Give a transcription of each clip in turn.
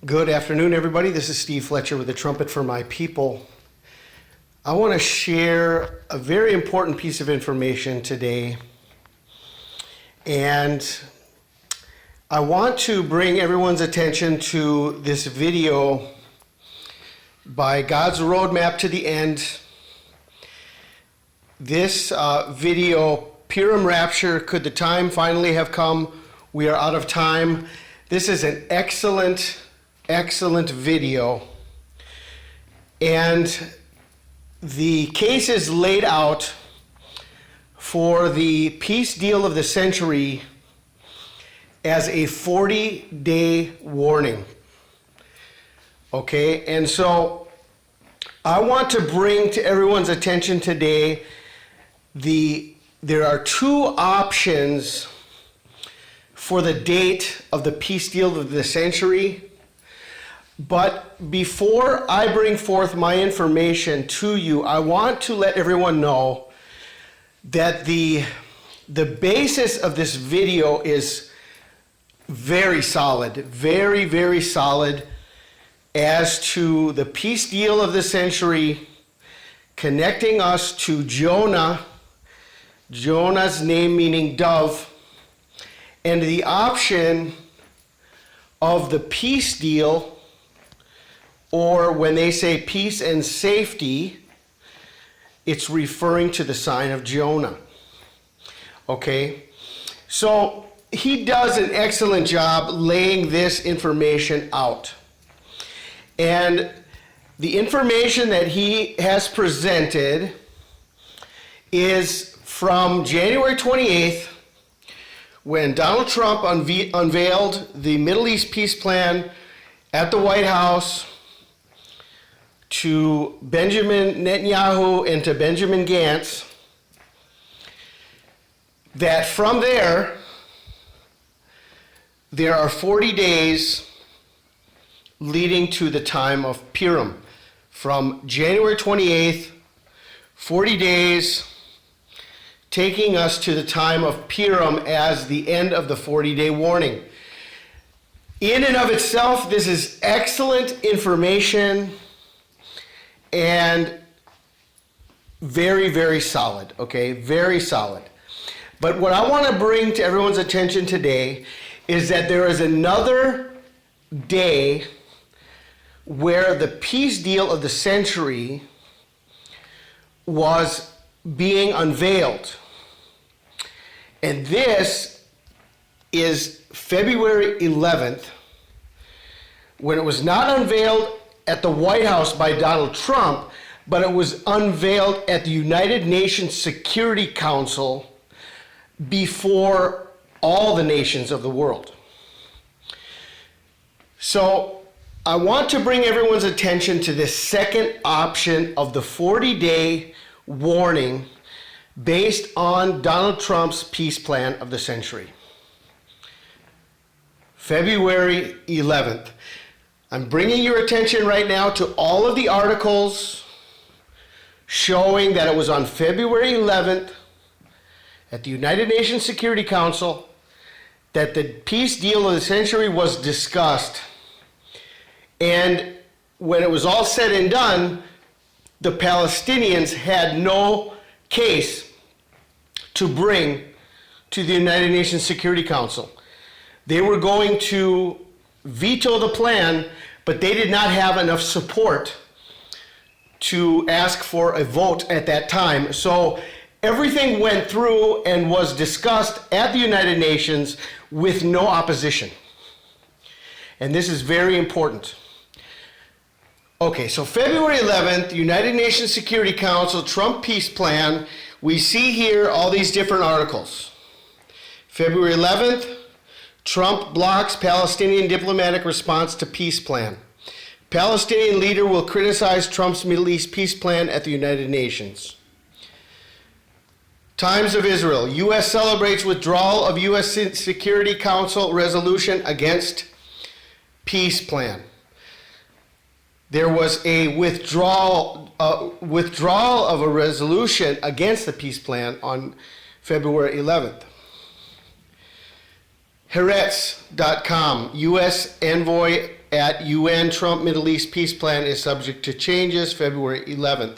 Good afternoon, everybody. This is Steve Fletcher with the Trumpet for My People. I want to share a very important piece of information today. And I want to bring everyone's attention to this video by God's Roadmap to the End. This video, PURIM Rapture, Could the Time Finally Have Come? We are out of time. This is an excellent video. And the case is laid out for the peace deal of the century as a 40-day warning. Okay, and so I want to bring to everyone's attention today there are two options for the date of the peace deal of the century. But before I bring forth my information to you, I want to let everyone know that the basis of this video is very solid, very solid as to the peace deal of the century, connecting us to Jonah, Jonah's name meaning dove, and the option of the peace deal, or when they say peace and safety, it's referring to the sign of Jonah. Okay? So he does an excellent job laying this information out. And the information that he has presented is from January 28th, when Donald Trump unveiled the Middle East peace plan at the White House to Benjamin Netanyahu and to Benjamin Gantz, that from there are 40 days leading to the time of Purim. From January 28th, 40 days, taking us to the time of Purim as the end of the 40-day warning. In and of itself, this is excellent information and very solid, okay? Very solid. But what I want to bring to everyone's attention today is that there is another day where the peace deal of the century was being unveiled. And this is February 11th, when it was not unveiled at the White House by Donald Trump, but it was unveiled at the United Nations Security Council before all the nations of the world. So I want to bring everyone's attention to this second option of the 40-day warning based on Donald Trump's peace plan of the century. February 11th. I'm bringing your attention right now to all of the articles showing that it was on February 11th at the United Nations Security Council that the peace deal of the century was discussed. And when it was all said and done, the Palestinians had no case to bring to the United Nations Security Council. They were going to veto the plan, but they did not have enough support to ask for a vote at that time. So everything went through and was discussed at the United Nations with no opposition. And this is very important. Okay, so February 11th, United Nations Security Council, Trump peace plan. We see here all these different articles. February 11th, Trump blocks Palestinian diplomatic response to peace plan. Palestinian leader will criticize Trump's Middle East peace plan at the United Nations. Times of Israel. U.S. celebrates withdrawal of U.S. Security Council resolution against peace plan. There was a withdrawal of a resolution against the peace plan on February 11th. Haaretz.com, U.S. envoy at UN Trump Middle East peace plan is subject to changes, February 11th.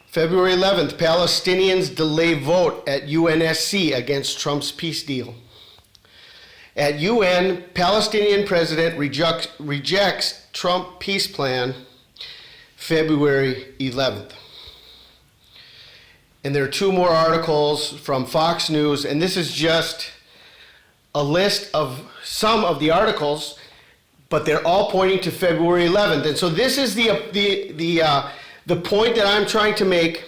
February 11th, Palestinians delay vote at UNSC against Trump's peace deal. At UN, Palestinian president rejects Trump peace plan, February 11th. And there are two more articles from Fox News, and this is just a list of some of the articles, but they're all pointing to February 11th. And so this is the point that I'm trying to make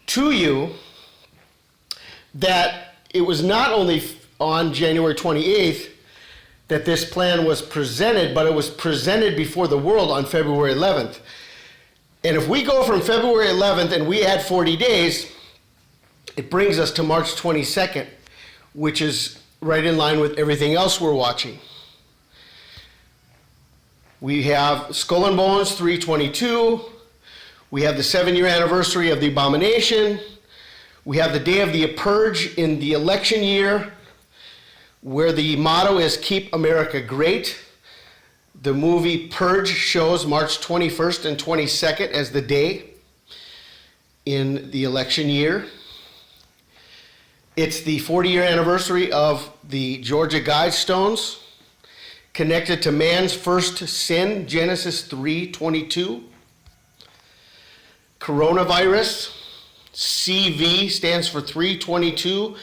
to you, that it was not only on January 28th that this plan was presented, but it was presented before the world on February 11th. And if we go from February 11th and we add 40 days, it brings us to March 22nd, which is right in line with everything else we're watching. We have Skull and Bones 322. We have the 7-year anniversary of the abomination. We have the day of the purge in the election year, where the motto is Keep America Great. The movie Purge shows March 21st and 22nd as the day in the election year. It's the 40-year anniversary of the Georgia Guidestones, connected to man's first sin, Genesis 3:22. Coronavirus, CV stands for 322.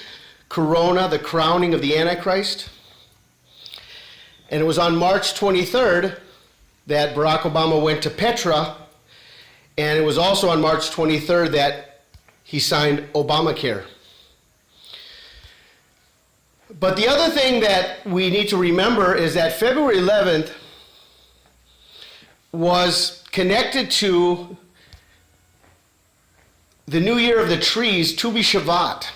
Corona, the crowning of the Antichrist. And it was on March 23rd that Barack Obama went to Petra, and it was also on March 23rd that he signed Obamacare. But the other thing that we need to remember is that February 11th was connected to the New Year of the Trees, Tu B'Shavat.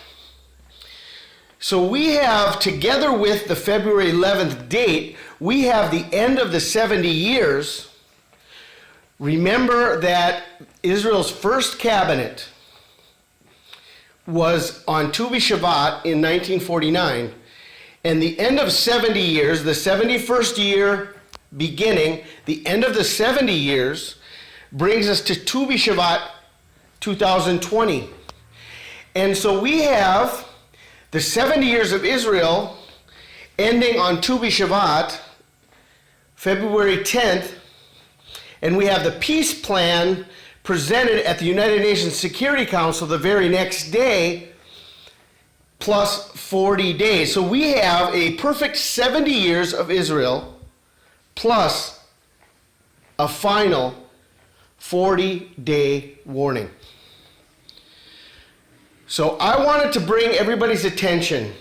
So we have, together with the February 11th date, we have the end of the 70 years. Remember that Israel's first cabinet was on Tu B'Shavat in 1949, and the end of 70 years, the 71st year beginning, the end of the 70 years, brings us to Tu B'Shavat 2020. And so we have the 70 years of Israel ending on Tu B'Shavat, February 10th, and we have the peace plan presented at the United Nations Security Council the very next day, plus 40 days. So we have a perfect 70 years of Israel, plus a final 40-day warning. So I wanted to bring everybody's attention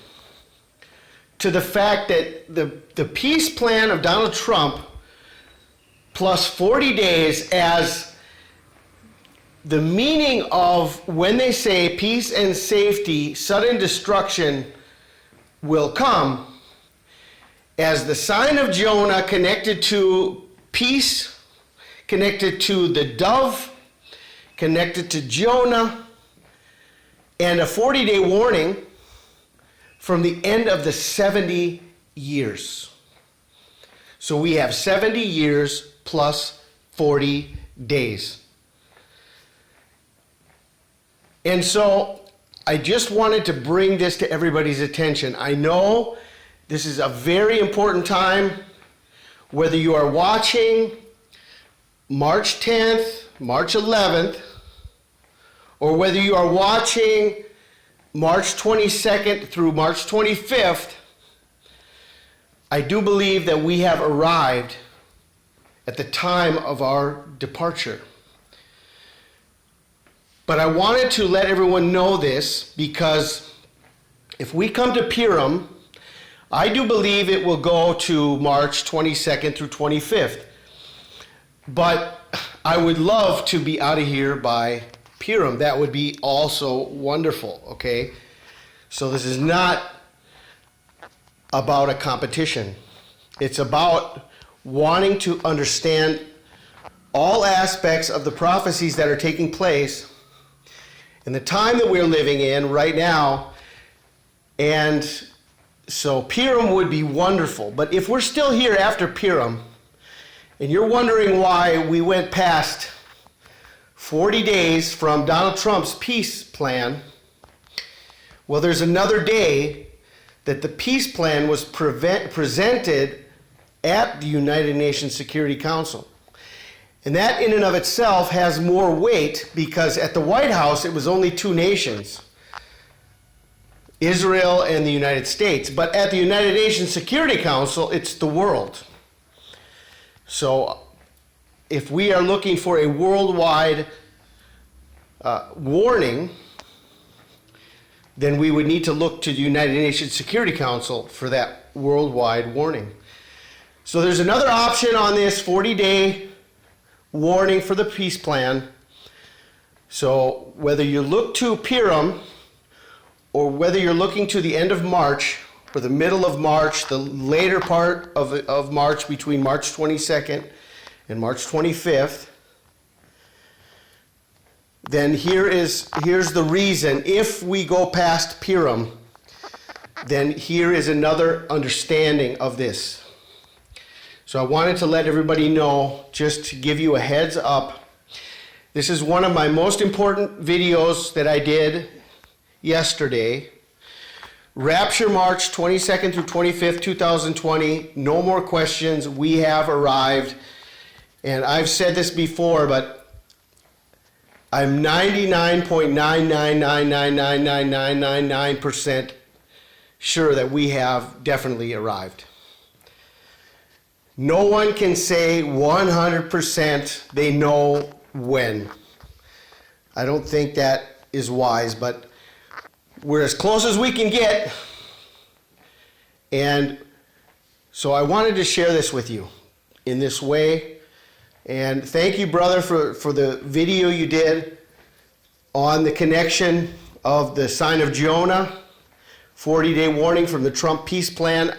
to the fact that the peace plan of Donald Trump plus 40 days as the meaning of when they say peace and safety, sudden destruction will come, as the sign of Jonah connected to peace, connected to the dove, connected to Jonah, and a 40-day warning from the end of the 70 years. So we have 70 years plus 40 days. And so I just wanted to bring this to everybody's attention. I know this is a very important time, whether you are watching March 10th, March 11th, or whether you are watching March 22nd through March 25th, I do believe that we have arrived at the time of our departure. But I wanted to let everyone know this, because if we come to PURIM, I do believe it will go to March 22nd through 25th. But I would love to be out of here by PURIM. That would be also wonderful, okay? So this is not about a competition. It's about wanting to understand all aspects of the prophecies that are taking place in the time that we're living in right now, and So PURIM would be wonderful. But if we're still here after PURIM, and you're wondering why we went past 40 days from Donald Trump's peace plan, well, there's another day that the peace plan was presented at the United Nations Security Council. And that in and of itself has more weight because at the White House it was only two nations, Israel and the United States. But at the United Nations Security Council, it's the world. So if we are looking for a worldwide warning, then we would need to look to the United Nations Security Council for that worldwide warning. So there's another option on this 40-day warning for the peace plan. So whether you look to PURIM or whether you're looking to the end of March or the middle of March, the later part of March between March 22nd and March 25th, then here's the reason. If we go past PURIM, then here is another understanding of this. So I wanted to let everybody know, just to give you a heads up. This is one of my most important videos that I did yesterday. Rapture March 22nd through 25th, 2020. No more questions. We have arrived. And I've said this before, but I'm 99.999999999% sure that we have definitely arrived. No one can say 100% they know when. I don't think that is wise, but we're as close as we can get. And so I wanted to share this with you in this way. And thank you, brother, for the video you did on the connection of the sign of Jonah, 40-day warning from the Trump peace plan.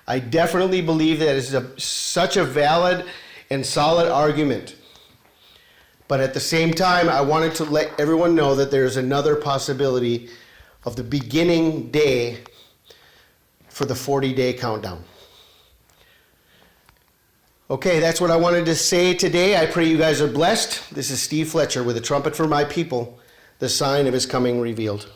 I definitely believe that is such a valid and solid argument. But at the same time, I wanted to let everyone know that there's another possibility of the beginning day for the 40-day countdown. Okay, that's what I wanted to say today. I pray you guys are blessed. This is Steve Fletcher with a trumpet for my people, the sign of his coming revealed.